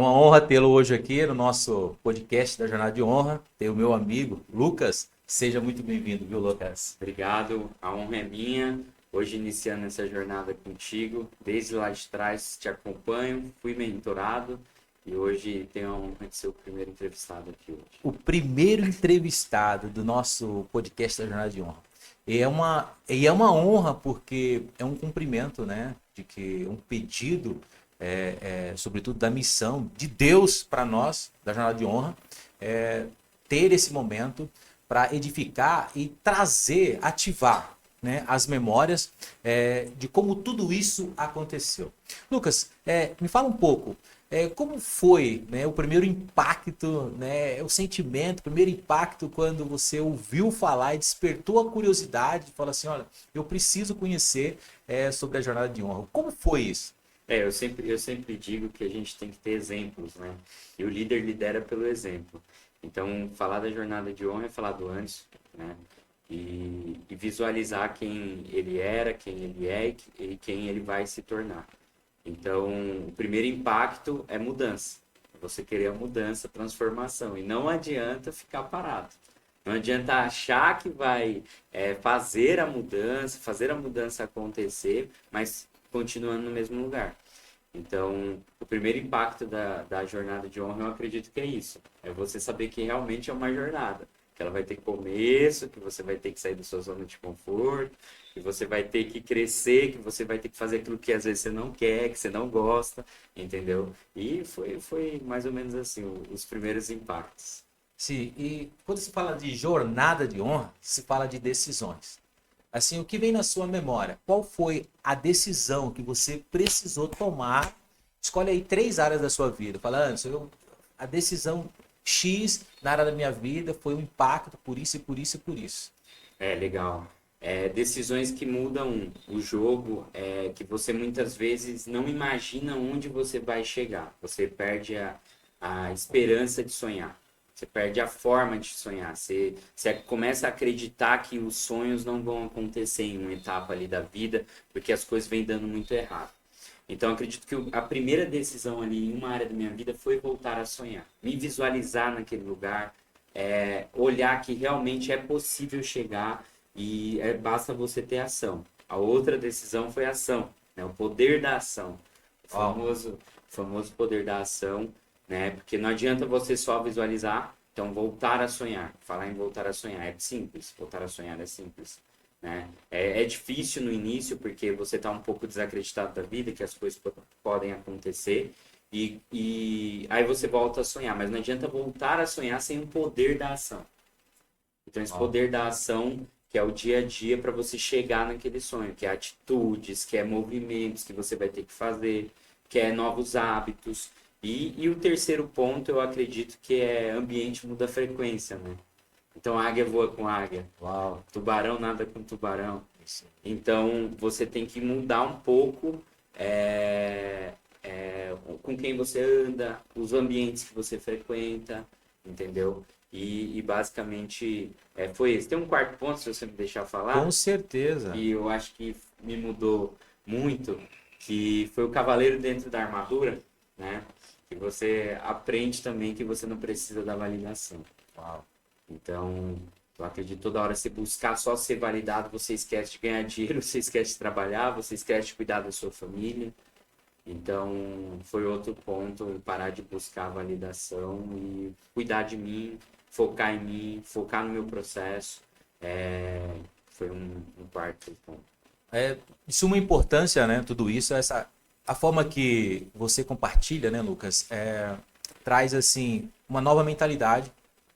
É uma honra tê-lo hoje aqui no nosso podcast da Jornada de Honra. Tem o meu amigo Lucas. Seja muito bem-vindo, viu, Lucas? Obrigado, a honra é minha. Hoje iniciando essa jornada contigo, desde lá de trás te acompanho, fui mentorado e hoje tenho a honra de ser o primeiro entrevistado aqui hoje. O primeiro entrevistado do nosso podcast da Jornada de Honra. E é uma honra porque é um cumprimento, né? De que um pedido, sobretudo da missão de Deus para nós, da Jornada de Honra, ter esse momento para edificar e trazer, ativar, né, as memórias de como tudo isso aconteceu. Lucas, me fala um pouco, como foi, né, o primeiro impacto, né, o sentimento, o primeiro impacto quando você ouviu falar e despertou a curiosidade e falou assim, olha, eu preciso conhecer sobre a Jornada de Honra. Como foi isso? Eu sempre digo que a gente tem que ter exemplos, né? E o líder lidera pelo exemplo. Então, falar da jornada de honra é falar do antes, né? E visualizar quem ele era, quem ele é e quem ele vai se tornar. Então, o primeiro impacto é mudança. Você querer a mudança, a transformação. E não adianta ficar parado. Não adianta achar que vai fazer a mudança acontecer, mas continuando no mesmo lugar. Então, o primeiro impacto da jornada de honra, eu acredito que é isso. É você saber que realmente é uma jornada. Que ela vai ter começo, que você vai ter que sair da sua zona de conforto, que você vai ter que crescer, que você vai ter que fazer aquilo que às vezes você não quer, que você não gosta, entendeu? E foi mais ou menos assim, os primeiros impactos. Sim, e quando se fala de jornada de honra, se fala de decisões. Assim, o que vem na sua memória? Qual foi a decisão que você precisou tomar? Escolhe aí 3 áreas da sua vida. Fala, Anderson, a decisão X na área da minha vida foi um impacto por isso e por isso e por isso. É, legal. Decisões que mudam o jogo, que você muitas vezes não imagina onde você vai chegar. Você perde a esperança de sonhar. Você perde a forma de sonhar. Você começa a acreditar que os sonhos não vão acontecer em uma etapa ali da vida, porque as coisas vêm dando muito errado. Então, acredito que a primeira decisão ali em uma área da minha vida foi voltar a sonhar. Me visualizar naquele lugar, olhar que realmente é possível chegar e basta você ter ação. A outra decisão foi ação, né? O poder da ação. O Uau. famoso poder da ação, né? Porque não adianta você só visualizar, então voltar a sonhar. Falar em voltar a sonhar é simples, voltar a sonhar é simples. Né? É difícil no início porque você está um pouco desacreditado da vida, que as coisas podem acontecer e aí você volta a sonhar, mas não adianta voltar a sonhar sem o poder da ação. Então esse Uau. poder da ação, que é o dia a dia para você chegar naquele sonho, que é atitudes, que é movimentos que você vai ter que fazer, que é novos hábitos. E o terceiro ponto, eu acredito que é ambiente muda a frequência, né? Então, águia voa com águia. Uau. Tubarão nada com tubarão. Isso. Então, você tem que mudar um pouco com quem você anda, os ambientes que você frequenta, entendeu? E basicamente foi esse. Tem um quarto ponto, se você me deixar Com falar, certeza. que eu acho que me mudou muito, que foi o cavaleiro dentro da armadura, né? Que você aprende também que você não precisa da validação. Uau. Então, eu acredito toda hora você buscar só ser validado, você esquece de ganhar dinheiro, você esquece de trabalhar, você esquece de cuidar da sua família. Então, foi outro ponto, eu parar de buscar a validação e cuidar de mim, focar no meu processo. Foi um quarto ponto. De suma importância, né, tudo isso, a forma que você compartilha, né, Lucas, traz assim uma nova mentalidade,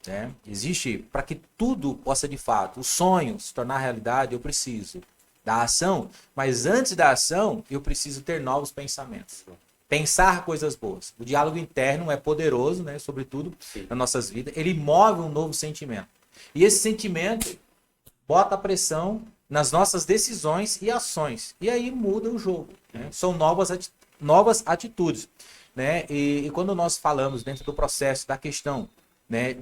né? Existe para que tudo possa de fato, o sonho se tornar realidade, eu preciso da ação, mas antes da ação, eu preciso ter novos pensamentos. Pensar coisas boas. O diálogo interno é poderoso, né, sobretudo Sim, nas nossas vidas, ele move um novo sentimento. E esse sentimento bota a pressão nas nossas decisões e ações. E aí muda o jogo. Né? São novas atitudes. Né? E quando nós falamos dentro do processo, da questão, né,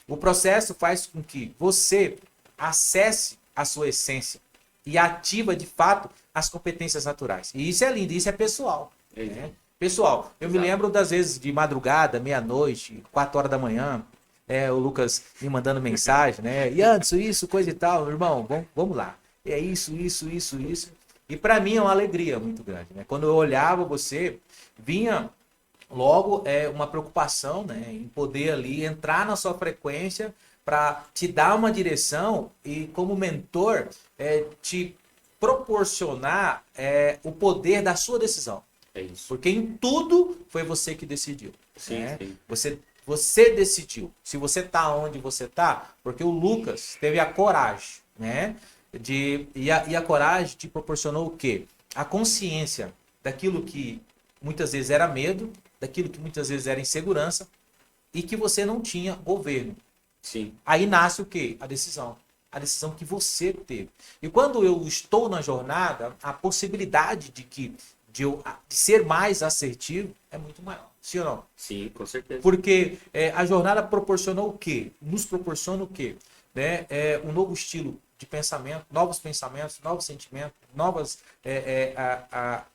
o processo faz com que você acesse a sua essência e ativa de fato as competências naturais. E isso é lindo, isso é pessoal. Né? Pessoal, eu me Exato. lembro das vezes de madrugada, meia-noite, 4 horas da manhã, o Lucas me mandando mensagem, né? E antes, isso, coisa e tal, irmão, vamos lá. É isso, isso, isso, isso. E para mim é uma alegria muito grande, né? Quando eu olhava você, vinha logo uma preocupação, né, em poder ali entrar na sua frequência para te dar uma direção e como mentor te proporcionar o poder da sua decisão. É isso. Porque em tudo foi você que decidiu. Sim, Né? sim. Você decidiu. Se você está onde você está, porque o Lucas teve a coragem, né? E a coragem te proporcionou o quê? A consciência daquilo que muitas vezes era medo, daquilo que muitas vezes era insegurança e que você não tinha governo. Sim. Aí nasce o quê? A decisão. A decisão que você teve. E quando eu estou na jornada, a possibilidade de ser mais assertivo é muito maior. Sim ou não? Sim, com certeza. Porque a jornada proporcionou o quê? Nos proporciona o quê? Né? Um novo estilo de pensamento, novos sentimentos, novas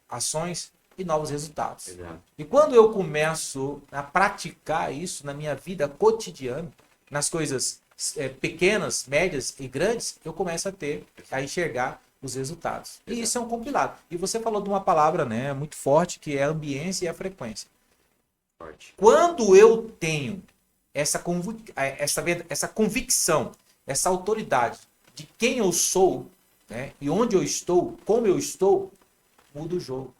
ações e novos resultados. Exato. E quando eu começo a praticar isso na minha vida cotidiana, nas coisas pequenas, médias e grandes, eu começo a enxergar os resultados. E isso é um compilado. E você falou de uma palavra, né, muito forte, que é a ambiência e a frequência. Forte. Quando eu tenho essa convicção, essa autoridade de quem eu sou, né, e onde eu estou, como eu estou, muda o jogo.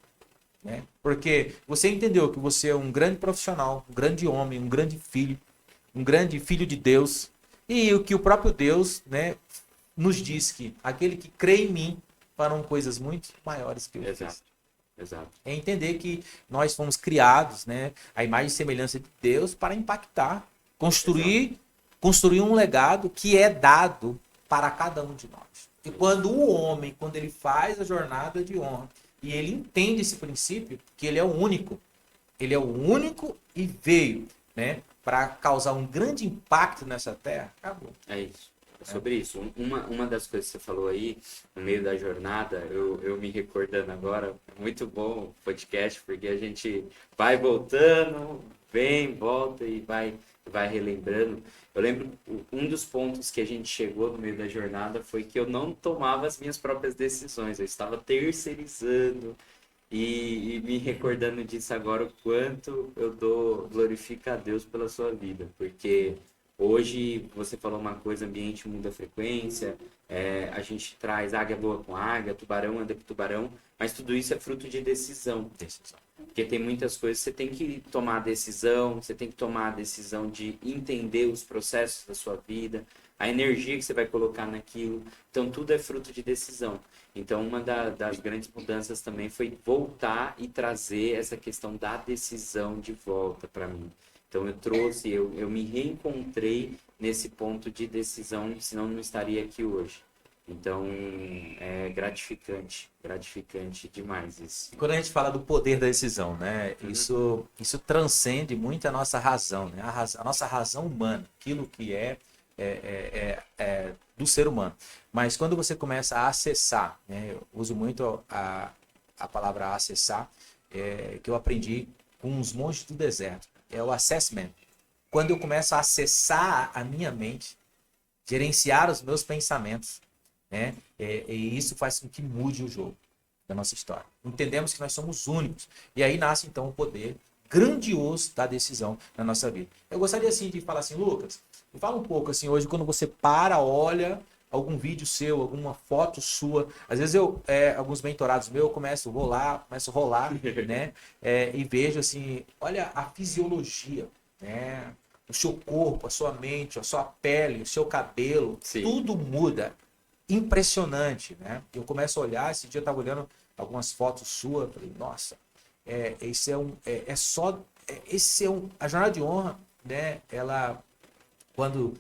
Né? Porque você entendeu que você é um grande profissional, um grande homem, um grande filho de Deus, e o que o próprio Deus, né, nos diz que aquele que crê em mim farão coisas muito maiores que eu Exato. fiz. Exato. É entender que nós fomos criados, né, a imagem e semelhança de Deus para impactar, construir um legado que é dado para cada um de nós. E quando quando ele faz a jornada de honra, e ele entende esse princípio, que ele é o único e veio, né, para causar um grande impacto nessa terra, acabou. É isso. É sobre isso. Uma das coisas que você falou aí, no meio da jornada, eu me recordando agora, muito bom o podcast, porque a gente vai voltando, vem, volta e vai relembrando. Eu lembro, um dos pontos que a gente chegou no meio da jornada foi que eu não tomava as minhas próprias decisões, eu estava terceirizando e me recordando disso agora, o quanto eu glorifico a Deus pela sua vida, porque hoje você falou uma coisa, ambiente muda a frequência, a gente traz águia voa com águia, tubarão anda com tubarão, mas tudo isso é fruto de decisão. Porque tem muitas coisas que você tem que tomar decisão, você tem que tomar a decisão de entender os processos da sua vida, a energia que você vai colocar naquilo. Então, tudo é fruto de decisão. Então, uma das grandes mudanças também foi voltar e trazer essa questão da decisão de volta para mim. Então, eu me reencontrei nesse ponto de decisão, senão não estaria aqui hoje. Então, é gratificante demais isso. E quando a gente fala do poder da decisão, né, isso transcende muito a nossa razão, né, a nossa razão humana, aquilo que é do ser humano. Mas quando você começa a acessar, né, eu uso muito a palavra acessar, que eu aprendi com os monges do deserto, é o assessment. Quando eu começo a acessar a minha mente, gerenciar os meus pensamentos, né, e isso faz com que mude o jogo da nossa história. Entendemos que nós somos únicos. E aí nasce, então, o poder grandioso da decisão na nossa vida. Eu gostaria, assim, de falar assim, Lucas, me fala um pouco, assim, hoje, quando você olha algum vídeo seu, alguma foto sua, às vezes alguns mentorados meus, eu começo a rolar, né, e vejo, assim, olha a fisiologia, né, o seu corpo, a sua mente, a sua pele, o seu cabelo, Sim. Tudo muda. Impressionante, né? Eu começo a olhar, esse dia eu estava olhando algumas fotos suas, falei, nossa, a jornada de honra, né? Ela, quando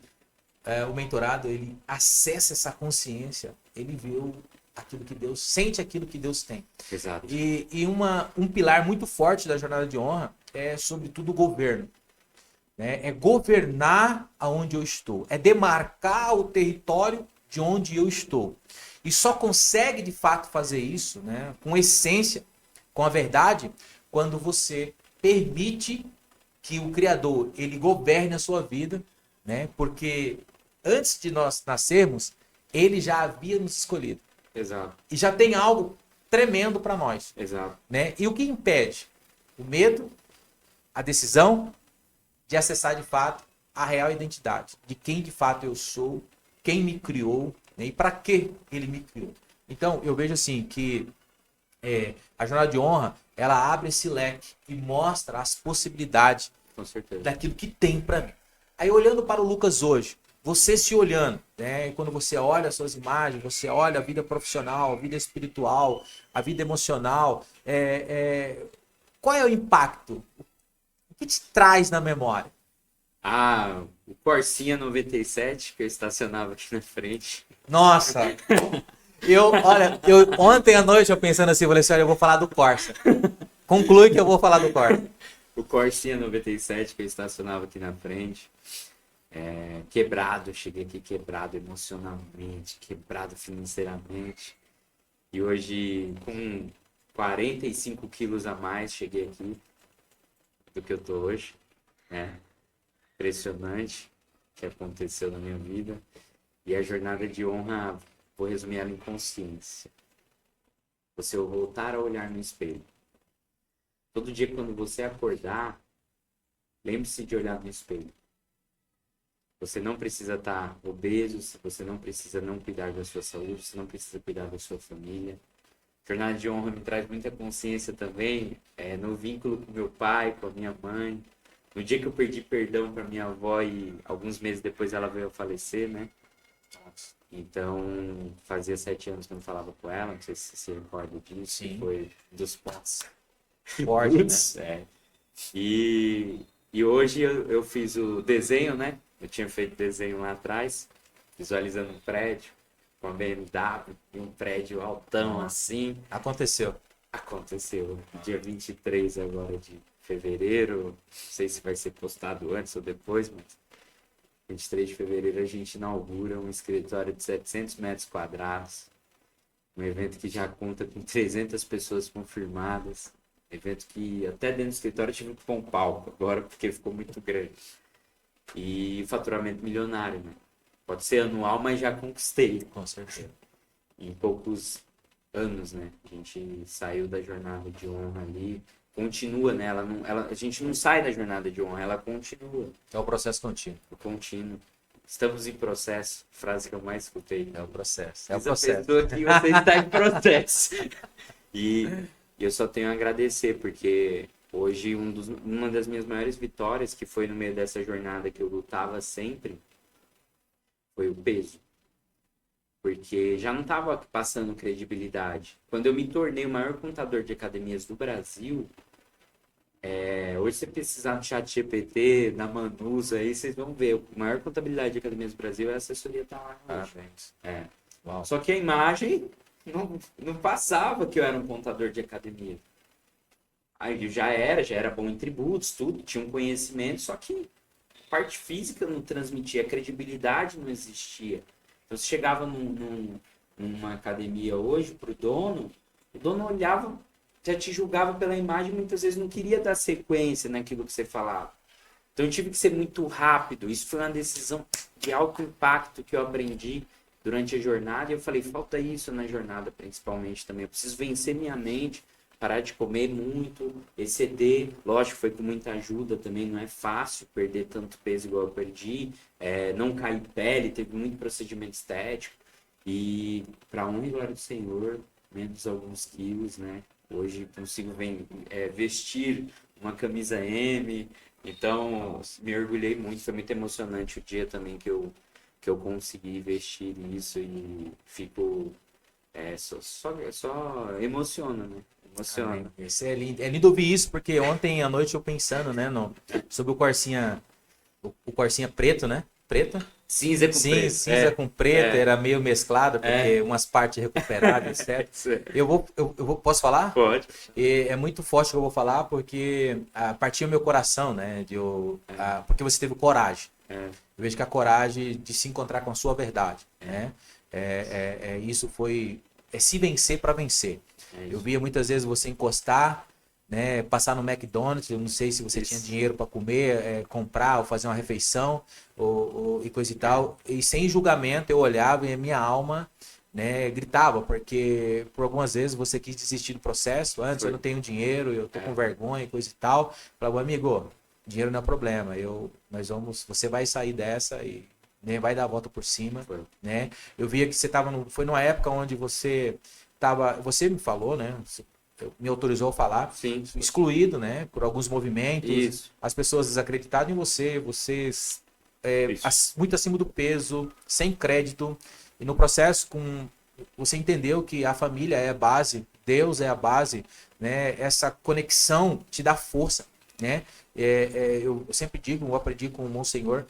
o mentorado, ele acessa essa consciência, ele vê aquilo que Deus, sente aquilo que Deus tem. Exato. E um pilar muito forte da jornada de honra é, sobretudo, o governo. Né? É governar aonde eu estou, é demarcar o território de onde eu estou. E só consegue, de fato, fazer isso, né, com essência, com a verdade, quando você permite que o Criador ele governe a sua vida, né? Porque antes de nós nascermos, ele já havia nos escolhido. Exato, E já tem algo tremendo para nós, exato. né? E o que impede? O medo, a decisão de acessar de fato a real identidade, de quem de fato eu sou, quem me criou, né? E para que ele me criou. Então, eu vejo assim que a jornada de honra, ela abre esse leque e mostra as possibilidades Com certeza. daquilo que tem para mim. Aí, olhando para o Lucas hoje, você se olhando, né? E quando você olha as suas imagens, você olha a vida profissional, a vida espiritual, a vida emocional, qual é o impacto? O que te traz na memória? Ah, o Corsinha 97, que eu estacionava aqui na frente. Nossa! Olha, ontem à noite eu pensando assim, falei assim, olha, eu vou falar do Corsa. Conclui que eu vou falar do Corsa. O Corsinha 97, que eu estacionava aqui na frente. Quebrado, eu cheguei aqui quebrado emocionalmente, quebrado financeiramente. E hoje, com 45 quilos a mais, cheguei aqui do que eu tô hoje, né? Impressionante o que aconteceu na minha vida. E a jornada de honra, vou resumir ela em consciência. Você voltar a olhar no espelho. Todo dia quando você acordar, lembre-se de olhar no espelho. Você não precisa estar obeso, você não precisa não cuidar da sua saúde, você não precisa cuidar da sua família. Jornada de honra me traz muita consciência também no vínculo com meu pai, com a minha mãe. No dia que eu perdi perdão para minha avó e alguns meses depois ela veio a falecer, né? Então, fazia 7 anos que eu não falava com ela, não sei se você se recorda disso. Sim. Foi dos pontos. Forte, né? E hoje eu fiz o desenho, né? Eu tinha feito desenho lá atrás, visualizando um prédio com a BMW e um prédio altão assim. Aconteceu. Aconteceu. Dia 23 agora de fevereiro. Não sei se vai ser postado antes ou depois, mas 23 de fevereiro a gente inaugura um escritório de 700 metros quadrados. Um evento que já conta com 300 pessoas confirmadas. Evento que até dentro do escritório eu tive que pôr um palco agora porque ficou muito grande. E faturamento milionário, né? Pode ser anual, mas já conquistei. Com certeza. Em poucos anos, né? A gente saiu da jornada de honra ali, continua nela, a gente não sai da jornada de honra, ela continua. É o processo contínuo. O contínuo. Estamos em processo, frase que eu mais escutei. É o processo. É o Essa processo. pessoa que você está em processo. E eu só tenho a agradecer, porque hoje uma das minhas maiores vitórias, que foi no meio dessa jornada que eu lutava sempre, foi o peso. Porque já não estava passando credibilidade. Quando eu me tornei o maior contador de academias do Brasil, hoje você precisar do ChatGPT, na Manusa, aí vocês vão ver. A maior contabilidade de academias do Brasil é a assessoria tá lá. Parabéns. Uau. Só que a imagem não passava que eu era um contador de academia. Aí eu já era bom em tributos, tudo, tinha um conhecimento, só que a parte física não transmitia, a credibilidade não existia. Então, você chegava numa academia hoje pro dono, o dono olhava, já te julgava pela imagem, muitas vezes não queria dar sequência naquilo que você falava. Então, eu tive que ser muito rápido. Isso foi uma decisão de alto impacto que eu aprendi durante a jornada. E eu falei, falta isso na jornada, principalmente também. Eu preciso vencer minha mente, parar de comer muito, exceder. Lógico, foi com muita ajuda também, não é fácil perder tanto peso igual eu perdi. Não cair pele, teve muito procedimento estético. E para honra e glória do Senhor, menos alguns quilos, né? Hoje consigo vestir uma camisa M. Então, me orgulhei muito, foi muito emocionante o dia também que eu consegui vestir isso e fico... só emociona, né? Emociona. Isso é lindo ouvir isso, porque ontem à noite eu pensando, né, sobre o Corsinha preto, né? Preto? Cinza com preto. Cinza com preto, era meio mesclado, porque umas partes recuperadas, etc. Posso falar? Pode. É muito forte o que eu vou falar, porque partiu o meu coração, né? Porque você teve coragem. Eu vejo que a coragem de se encontrar com a sua verdade, né? Isso foi se vencer para vencer. Eu via muitas vezes você encostar né? Passar no McDonald's, eu não sei se você tinha dinheiro para comer, comprar ou fazer uma refeição e coisa e tal. E sem julgamento eu olhava e a minha alma, né, gritava, porque por algumas vezes você quis desistir do processo. Antes eu não tenho dinheiro, eu tô com vergonha e coisa e tal. Falava, amigo, dinheiro não é problema. Você vai sair dessa e né, vai dar a volta por cima, né? Eu via que você foi numa época onde você me falou, né? Você me autorizou a falar, Sim. excluído, né? Por alguns movimentos, Isso. as pessoas desacreditaram em você, muito acima do peso, sem crédito, e no processo você entendeu que a família é a base, Deus é a base, né? Essa conexão te dá força, né? Eu sempre digo, eu aprendi com o Monsenhor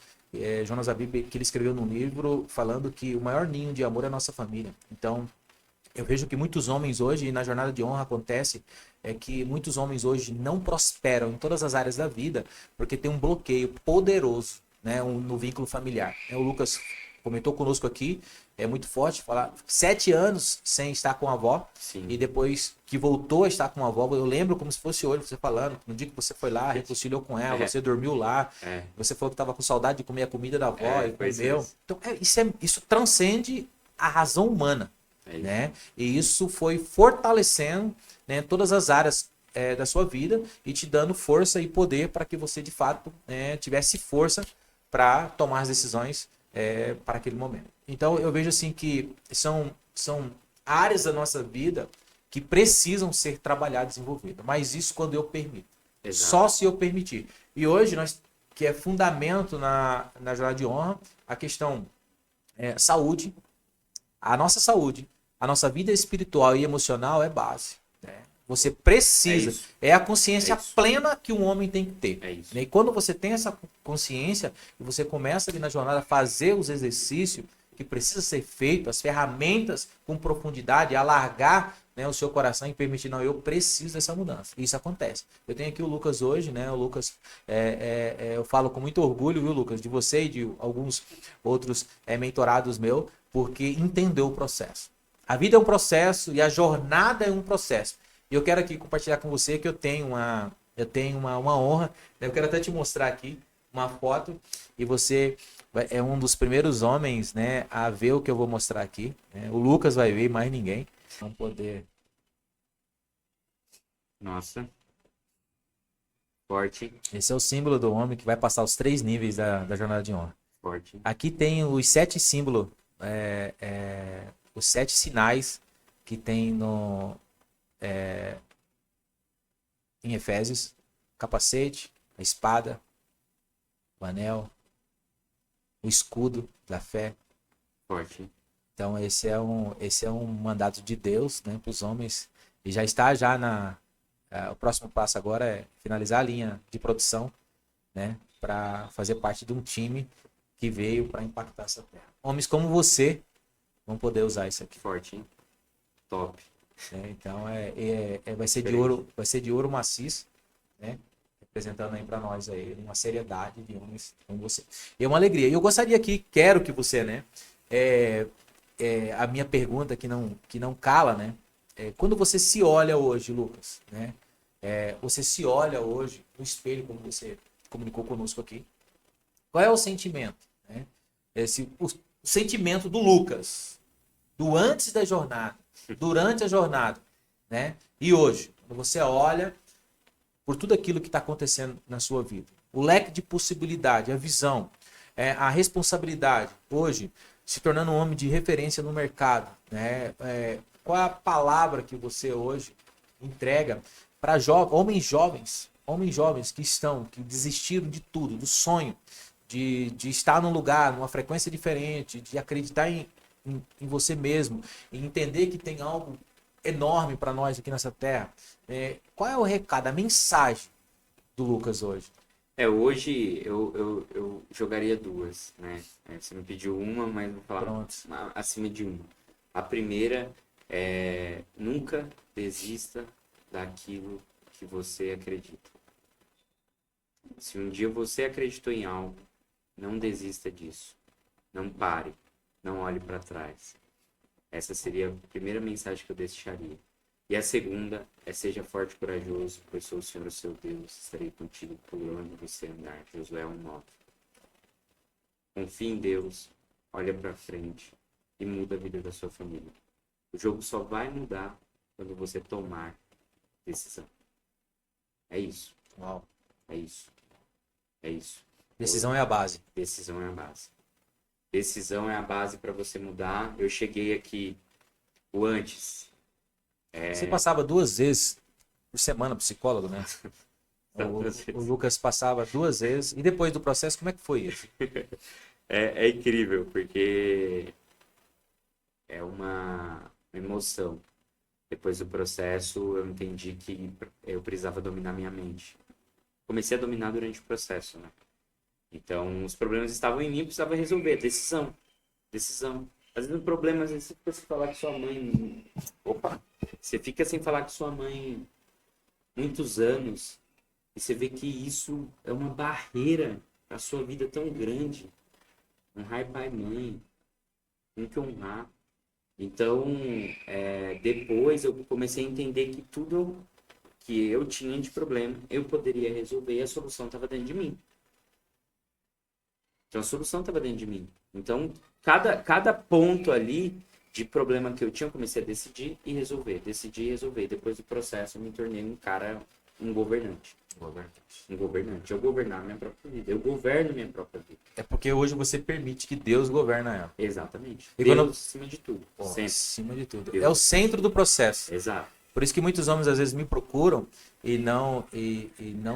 Jonas Abib, que ele escreveu num livro falando que o maior ninho de amor é a nossa família. Então, eu vejo que muitos homens hoje, e na jornada de honra acontece, que muitos homens hoje não prosperam em todas as áreas da vida, porque tem um bloqueio poderoso, né, no vínculo familiar. O Lucas comentou conosco aqui, é muito forte falar, 7 anos sem estar com a avó, Sim. e depois que voltou a estar com a avó, eu lembro como se fosse hoje, você falando, no dia que você foi lá, reconciliou com ela, você dormiu lá, você falou que estava com saudade de comer a comida da avó e comeu. Então, isso transcende a razão humana. Né? E isso foi fortalecendo, né, todas as áreas da sua vida e te dando força e poder para que você de fato tivesse força para tomar as decisões para aquele momento. Então eu vejo assim que são áreas da nossa vida que precisam ser trabalhadas e desenvolvidas, mas isso quando eu permito. Exato. Só se eu permitir. E hoje que é fundamento na jornada de honra, a questão saúde, a nossa vida espiritual e emocional é base. Né? Você precisa. É a consciência plena que um homem tem que ter. Né? E quando você tem essa consciência e você começa ali na jornada a fazer os exercícios que precisa ser feito, as ferramentas com profundidade, alargar, né, o seu coração e permitir, não, eu preciso dessa mudança. Isso acontece. Eu tenho aqui o Lucas hoje, né? O Lucas, eu falo com muito orgulho, viu, Lucas, de você e de alguns outros mentorados meus, porque entendeu o processo. A vida é um processo e a jornada é um processo. E eu quero aqui compartilhar com você que eu tenho uma honra. Eu quero até te mostrar aqui uma foto e você é um dos primeiros homens, né, a ver o que eu vou mostrar aqui. Né? O Lucas vai ver, mais ninguém. Vamos poder. Nossa. Forte. Esse é o símbolo do homem que vai passar os 3 níveis da jornada de honra. Forte. Aqui tem os 7 símbolos, os 7 sinais que tem em Efésios: capacete, a espada, o anel, o escudo da fé. Forte. Então esse é um mandato de Deus, né, para os homens, e já está o próximo passo agora é finalizar a linha de produção, né, para fazer parte de um time que veio para impactar essa terra. Homens como você vão poder usar isso aqui. Forte, hein? Top. Então vai ser de ouro maciço, né? Representando aí para nós aí uma seriedade de homens como você. E é uma alegria. E eu gostaria quero que você, né? A minha pergunta que não cala, né? Quando você se olha hoje, Lucas, né? Você se olha hoje no espelho, como você comunicou conosco aqui. Qual é o sentimento? Né? O sentimento do Lucas, do antes da jornada, durante a jornada, né? E hoje, quando você olha por tudo aquilo que está acontecendo na sua vida, o leque de possibilidade, a visão, a responsabilidade, hoje, se tornando um homem de referência no mercado, né? Qual é a palavra que você hoje entrega para homens jovens que desistiram de tudo, do sonho, de estar num lugar, numa frequência diferente, de acreditar em você mesmo, e entender que tem algo enorme para nós aqui nessa terra. Qual é o recado, a mensagem do Lucas hoje? Hoje eu jogaria 2, né? Você me pediu uma, mas vou falar acima de uma. A primeira é: nunca desista daquilo que você acredita. Se um dia você acreditou em algo, não desista disso. Não pare. Não olhe para trás. Essa seria a primeira mensagem que eu deixaria. E a segunda é seja forte e corajoso, pois sou o Senhor, o seu Deus, estarei contigo por onde você andar. Josué 1:9. Confie em Deus, olha para frente e muda a vida da sua família. O jogo só vai mudar quando você tomar decisão. É isso. Uau. É isso. É isso. Decisão é a base. Decisão é a base. Decisão é a base para você mudar. Eu cheguei aqui o antes. Você passava 2 vezes por semana psicólogo, né? Duas vezes. O Lucas passava 2 vezes. E depois do processo, como é que foi isso? É incrível, porque é uma emoção. Depois do processo, eu entendi que eu precisava dominar minha mente. Comecei a dominar durante o processo, né? Então, os problemas estavam em mim, eu precisava resolver. Decisão. Decisão. Às vezes o problema, às vezes, você fica sem falar com sua mãe. Opa! Você fica sem falar com sua mãe muitos anos. E você vê que isso é uma barreira para a sua vida tão grande. Honrar pai e mãe. Tem que honrar. Então, depois eu comecei a entender que tudo que eu tinha de problema, eu poderia resolver e a solução estava dentro de mim. Então, a solução estava dentro de mim. Então, cada ponto ali de problema que eu tinha, eu comecei a decidir e resolver. Decidir e resolver. Depois do processo, eu me tornei um governante. Um governante. Eu governar minha própria vida. Eu governo minha própria vida. É porque hoje você permite que Deus governa ela. Exatamente. E Deus quando... acima de tudo. Sempre. Acima de tudo. Deus. É o centro do processo. Exato. Por isso que muitos homens às vezes me procuram e não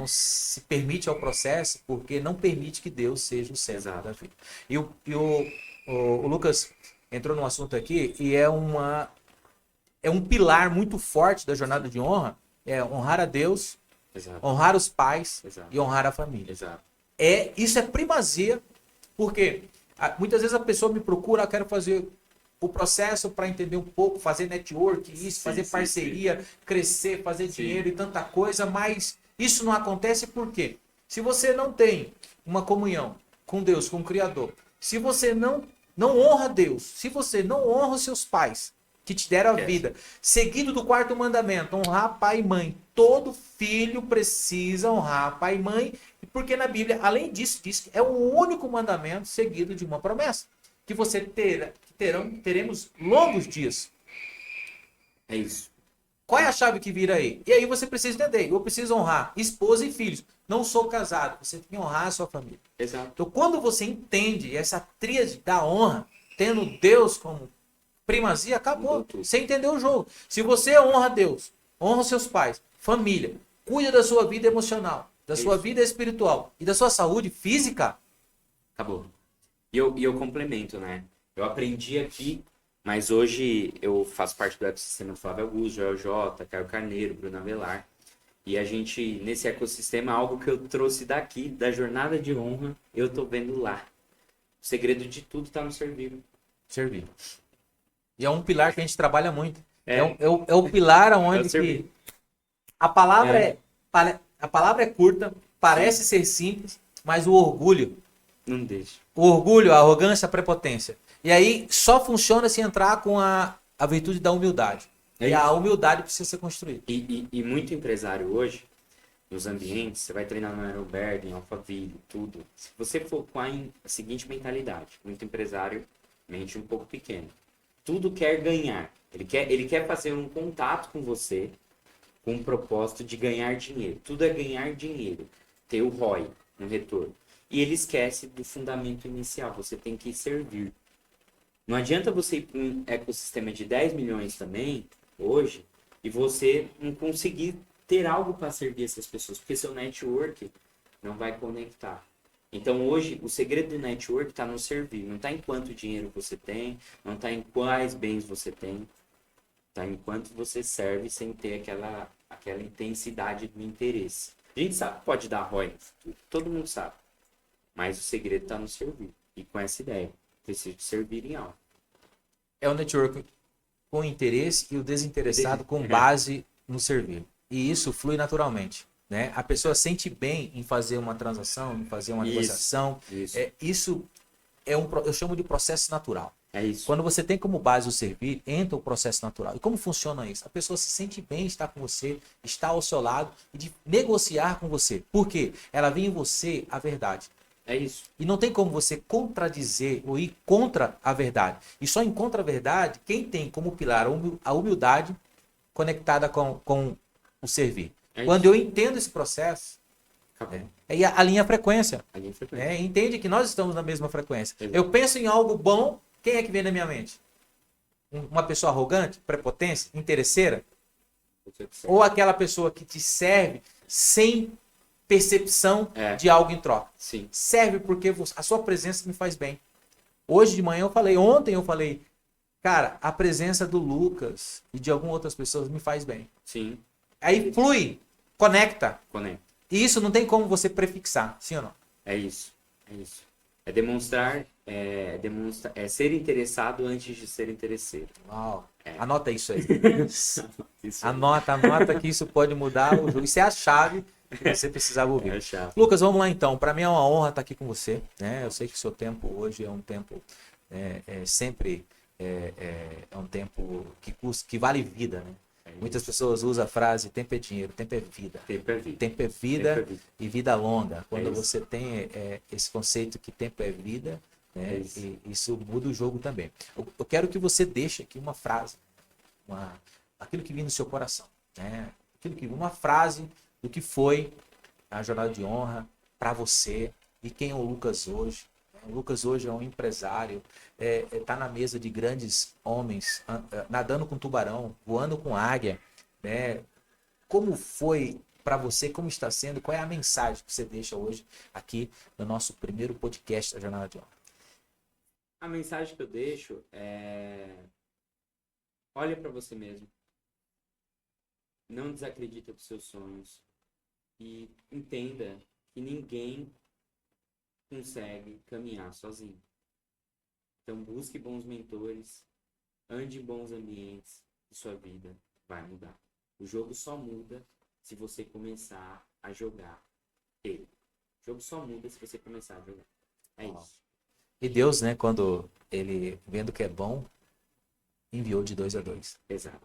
se permite ao processo, porque não permite que Deus seja o centro da vida. E o Lucas entrou num assunto aqui e é um pilar muito forte da jornada de honra, é honrar a Deus, Exato. honrar os pais Exato. e honrar a família. Exato. Isso é primazia, porque muitas vezes a pessoa me procura, quero fazer o processo para entender um pouco, fazer network, fazer parceria, crescer, fazer dinheiro e tanta coisa, mas isso não acontece porque se você não tem uma comunhão com Deus, com o Criador, se você não honra Deus, se você não honra os seus pais que te deram a vida, seguido do 4º mandamento, honrar pai e mãe, todo filho precisa honrar pai e mãe, porque na Bíblia, além disso, diz que é o único mandamento seguido de uma promessa, que você teremos longos dias. É isso. Qual é a chave que vira aí? E aí você precisa entender, eu preciso honrar esposa e filhos. Não sou casado, você tem que honrar a sua família. Exato. Então quando você entende essa tríade da honra, tendo Deus como primazia, acabou. Você entendeu o jogo. Se você honra Deus, honra seus pais, família, cuida da sua vida emocional, da sua vida espiritual e da sua saúde física, acabou. E eu complemento, né? Eu aprendi aqui, mas hoje eu faço parte do ecossistema Flávio Augusto, Joel J, Caio Carneiro, Bruno Avelar. E a gente, nesse ecossistema, algo que eu trouxe daqui, da jornada de honra, eu tô vendo lá. O segredo de tudo tá no servir. Servir. E é um pilar que a gente trabalha muito. É o pilar onde que a palavra é curta, parece ser simples, mas o orgulho não deixa. O orgulho, a arrogância, a prepotência. E aí só funciona se entrar com a virtude da humildade. E a humildade precisa ser construída. E muito empresário hoje, nos ambientes, você vai treinar no Aeroberg, em Alphaville, tudo. Se você for com a seguinte mentalidade, muito empresário, mente um pouco pequena. Tudo quer ganhar. Ele quer fazer um contato com você com o propósito de ganhar dinheiro. Tudo é ganhar dinheiro. Ter o ROI, um retorno. E ele esquece do fundamento inicial. Você tem que servir. Não adianta você ir para um ecossistema de 10 milhões também, hoje, e você não conseguir ter algo para servir essas pessoas, porque seu network não vai conectar. Então, hoje, o segredo do network está no servir. Não está em quanto dinheiro você tem, não está em quais bens você tem. Está em quanto você serve sem ter aquela intensidade do interesse. A gente sabe que pode dar ROI no futuro. Todo mundo sabe. Mas o segredo está no servir. E com essa ideia, preciso servir em algo. É o network com interesse e o desinteressado com base no servir. E isso flui naturalmente. Né? A pessoa sente bem em fazer uma transação, em fazer uma negociação. Isso é eu chamo de processo natural. É isso. Quando você tem como base o servir, entra o processo natural. E como funciona isso? A pessoa se sente bem estar com você, estar ao seu lado e de negociar com você. Por quê? Ela vê em você a verdade. É isso. E não tem como você contradizer ou ir contra a verdade. E só encontra a verdade quem tem como pilar a humildade conectada com o servir. É Quando isso. eu entendo esse processo, Acabou. aí alinha a frequência. A linha frequência. Entende que nós estamos na mesma frequência. Exato. Eu penso em algo bom, quem é que vem na minha mente? Uma pessoa arrogante, prepotência, interesseira? Ou aquela pessoa que te serve sem percepção de algo em troca? Sim. Serve porque a sua presença me faz bem. Hoje de manhã eu falei, ontem eu falei, cara, a presença do Lucas e de algumas outras pessoas me faz bem. Sim. Aí flui, conecta. Conecta. E isso não tem como você prefixar, sim ou não? É isso. É isso. É demonstrar, ser interessado antes de ser interesseiro. Uau. Anota isso aí. Isso Anota que isso pode mudar o jogo. Isso é a chave que você precisava ouvir. é chato. Lucas, vamos lá então. Para mim é uma honra estar aqui com você. Né? Eu sei que o seu tempo hoje é um tempo sempre um tempo que vale vida. Né? Muitas pessoas usam a frase tempo é dinheiro, tempo é vida. Tempo é vida. Tempo é vida, Tempo é vida. e vida longa. Quando isso. você tem esse conceito que tempo é vida, né? Isso muda o jogo também. Eu quero que você deixe aqui uma frase, aquilo que vem no seu coração. Né? Uma frase do que foi a jornada de honra para você e quem é o Lucas hoje. O Lucas hoje é um empresário, está na mesa de grandes homens, nadando com tubarão, voando com águia. Né? Como foi para você, como está sendo, qual é a mensagem que você deixa hoje aqui no nosso primeiro podcast da Jornada de Honra? A mensagem que eu deixo é: olha para você mesmo. Não desacredita dos seus sonhos. E entenda que ninguém consegue caminhar sozinho. Então busque bons mentores, ande em bons ambientes e sua vida vai mudar. O jogo só muda se você começar a jogar ele. O jogo só muda se você começar a jogar. É isso. E Deus, né, quando ele vendo que é bom, enviou de 2 a 2. Exato.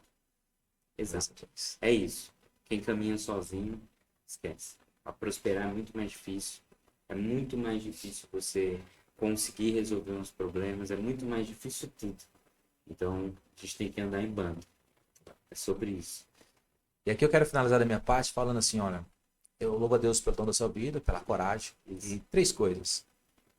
É isso. Quem caminha sozinho, esquece. Para prosperar é muito mais difícil. É muito mais difícil você conseguir resolver uns problemas. É muito mais difícil tudo. Então, a gente tem que andar em bando. É sobre isso. E aqui eu quero finalizar da minha parte falando assim, olha, eu louvo a Deus pelo dom da sua vida, pela coragem. Isso. E 3 coisas.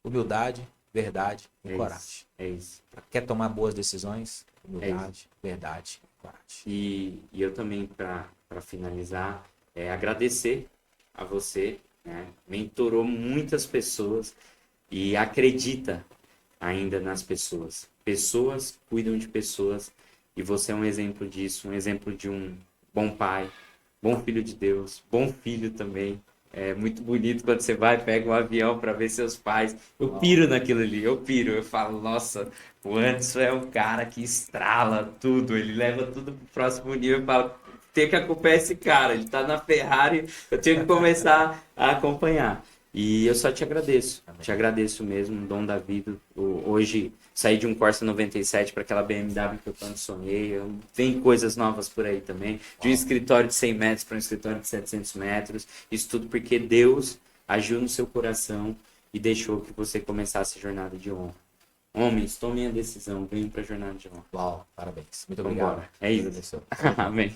Humildade, verdade e coragem. É isso. Quer tomar boas decisões? Humildade, verdade e coragem. E eu também, para finalizar, agradecer a você, né? Mentorou muitas pessoas e acredita ainda nas pessoas. Pessoas cuidam de pessoas e você é um exemplo disso, um exemplo de um bom pai, bom filho de Deus, bom filho também. É muito bonito quando você vai, pega um avião para ver seus pais. Eu piro naquilo ali, eu falo, nossa, o Anderson é um cara que estrala tudo, ele leva tudo pro próximo nível. Eu falo, tem que acompanhar esse cara, ele tá na Ferrari, eu tenho que começar a acompanhar. E eu só te agradeço mesmo, um dom da vida. Hoje saí de um Corsa 97 para aquela BMW que eu tanto sonhei. Tem coisas novas por aí também. De um escritório de 100 metros para um escritório de 700 metros. Isso tudo porque Deus agiu no seu coração e deixou que você começasse a jornada de honra. Homens, tomem a decisão, venham para a jornada de honra. Uau, parabéns. Muito Vambora. obrigado. É isso. Amém.